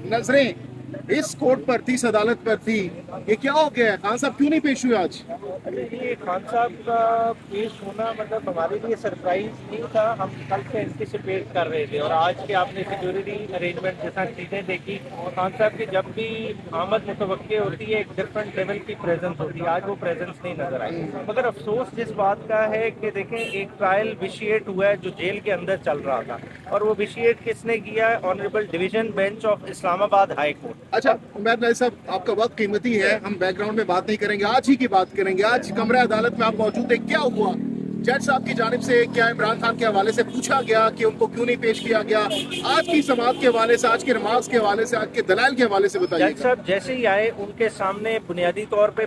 नजरें इस कोर्ट पर थी, इस अदालत पर थी। ये क्या हो गया है? खान साहब क्यों नहीं पेश हुए आज? ये खान साहब का पेश होना मतलब हमारे लिए सरप्राइज नहीं था। हम कल से एंटिसिपेट कर रहे थे और आज के आपने सिक्योरिटी अरेंजमेंट जैसा चीज़ें देखी। खान साहब की जब भी आमद मुतवक्के होती है एक डिफरेंट लेवल की प्रेजेंस होती है, आज वो प्रेजेंस नहीं नजर आई। मगर अफसोस जिस बात का है कि देखें एक ट्रायल विशिएट हुआ है जो जेल के अंदर चल रहा था, और वो विशिएट किसने किया है? Honourable division bench of Islamabad high court. अच्छा, उमैद भाई साहब, आपका वक्त कीमती है, हम बैकग्राउंड में बात नहीं करेंगे, आज ही की बात करेंगे। आज कमरा अदालत में आप मौजूद हैं, क्या हुआ? जज साहब की जानिब से क्या इमरान खान के हवाले से पूछा गया कि उनको क्यों नहीं पेश किया गया? आज की समाअत के हवाले से, आज की नमाज के हवाले से, आज के दलाइल के हवाले से बताइए। जज साहब जैसे ही आए उनके सामने बुनियादी तौर पे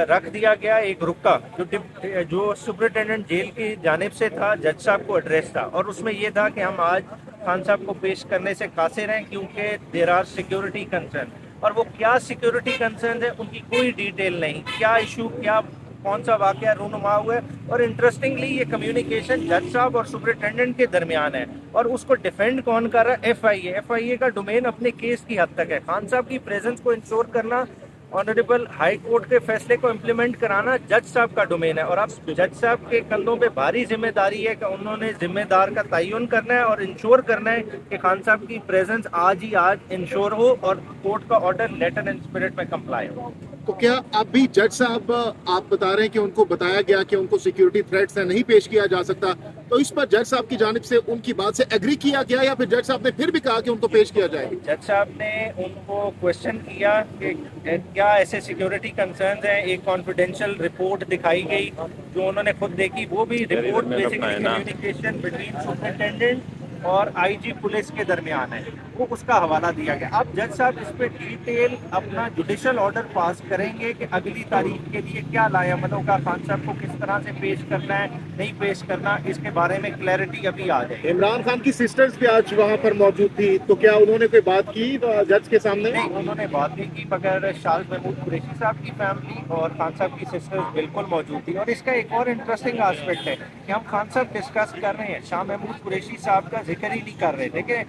रख दिया गया एक रुक्का जो सुपरिटेंडेंट जेल की जानिब से था, जज साहब को एड्रेस था, और उसमें यह था कि हम आज खान साहब को पेश करने से कासिर हैं क्योंकि देयर आर सिक्योरिटी कंसर्न। और वो क्या सिक्योरिटी कंसर्न है उनकी कोई डिटेल नहीं, क्या इशू, क्या कौन सा वाकया रूनुमा हुआ है। और इंटरेस्टिंगली ये कम्युनिकेशन जज साहब और सुपरिटेंडेंट के दरमियान है, और उसको डिफेंड कौन कर रहा है? एफआईए का डोमेन अपने केस की हद तक है। खान साहब की प्रेजेंस को इंश्योर करना, ऑनरेबल हाई कोर्ट के फैसले को इम्प्लीमेंट कराना जज साहब का डोमेन है। और अब जज साहब के कंधों पे भारी जिम्मेदारी है कि उन्होंने जिम्मेदार का तयन करना है और इंश्योर करना है कि खान साहब की प्रेजेंस आज ही आज इंश्योर हो और कोर्ट का ऑर्डर लेटर एंड स्पिरिट में कंप्लाई हो। तो क्या अभी जज साहब, आप बता रहे हैं कि उनको बताया गया कि उनको सिक्योरिटी थ्रेट्स है, नहीं पेश किया जा सकता, तो इस पर जज साहब की जानिब से उनकी बात से एग्री किया गया या फिर जज साहब ने फिर भी कहा कि उनको पेश किया जाए? जज साहब ने उनको क्वेश्चन किया कि क्या ऐसे सिक्योरिटी कंसर्न्स हैं। एक कॉन्फिडेंशियल रिपोर्ट दिखाई गई जो उन्होंने खुद देखी, वो भी report basically communication between superintendent और आईजी पुलिस के दरमियान है, वो उसका हवाला दिया गया। अब जज साहब इस पे डिटेल अपना जुडिशल ऑर्डर पास करेंगे कि अगली तारीख के लिए क्या लायामलों का खान साहब को किस तरह से पेश करना है, नहीं पेश करना, इसके बारे में क्लैरिटी अभी आ जाए। इमरान खान की सिस्टर्स भी आज वहाँ पर मौजूद थी, तो क्या उन्होंने कोई बात की जज के सामने? नहीं, उन्होंने बात नहीं की, मगर शाह महमूद कुरैशी साहब की फैमिली और खान साहब की सिस्टर्स बिल्कुल मौजूद थी। और इसका एक और इंटरेस्टिंग एस्पेक्ट है कि हम खान साहब डिस्कस कर रहे हैं, शाह महमूद कुरैशी साहब का जिक्र ही नहीं कर रहे। देखिए,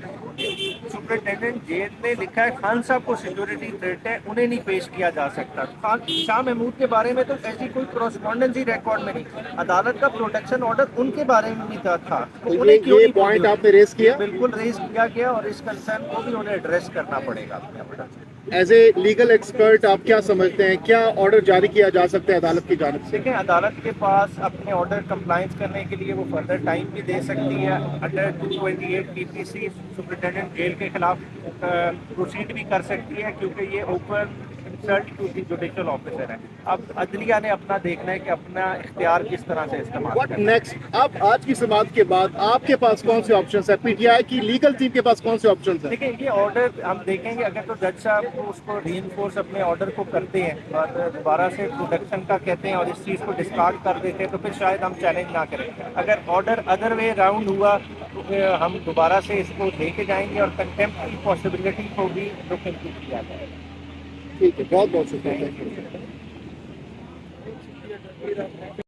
सुपरिटेंडेंट जेल ने लिखा है खान साहब को सिक्योरिटी थ्रेट है, उन्हें नहीं पेश किया जा सकता। खान शाह महमूद के बारे में तो ऐसी कोई करस्पॉन्डेंस ही रिकॉर्ड में नहीं, अदालत का प्रोटेक्शन ऑर्डर उनके बारे में भी था। तो तो उन्हें क्यों ये नहीं पॉइंट आपने रेस किया? बिल्कुल रेस किया गया, और इस कंसर्न को भी उन्हें एड्रेस करना पड़ेगा। एज ए लीगल एक्सपर्ट आप क्या समझते हैं, क्या ऑर्डर जारी किया जा सकता है अदालत की जानिब से? देखें, अदालत के पास अपने ऑर्डर कंप्लाइंस करने के लिए वो फर्दर टाइम भी दे सकती है। अंडर 228 टीपीसी सुपरिटेंडेंट जेल के खिलाफ प्रोसीड भी कर सकती है, क्योंकि ये open insult to the judicial officer है। अब अदलिया ने अपना देखना है कि अपना इख्तियार किस तरह से इस्तेमाल व्हाट करना है। नेक्स्ट? अब आज की समाअत के बाद आपके पास कौन से ऑप्शंस है? पीटीआई की लीगल टीम के पास कौन से ऑप्शंस है? देखिए, ये ऑर्डर हम देखेंगे, अगर तो जज साहब को उसको रीइंफोर्स अपने ऑर्डर को करते हैं और दोबारा से प्रोडक्शन का कहते हैं और इस चीज़ को डिस्कार्ड कर देते हैं, तो फिर शायद हम चैलेंज ना करें। अगर ऑर्डर अदर वे राउंड हुआ तो फिर हम दोबारा से इसको लेके जाएंगे और कंटेम्प्ट की पॉसिबिलिटी को भी लुक इनटू किया जाएगा। ठीक है, बहुत बहुत शुक्रिया।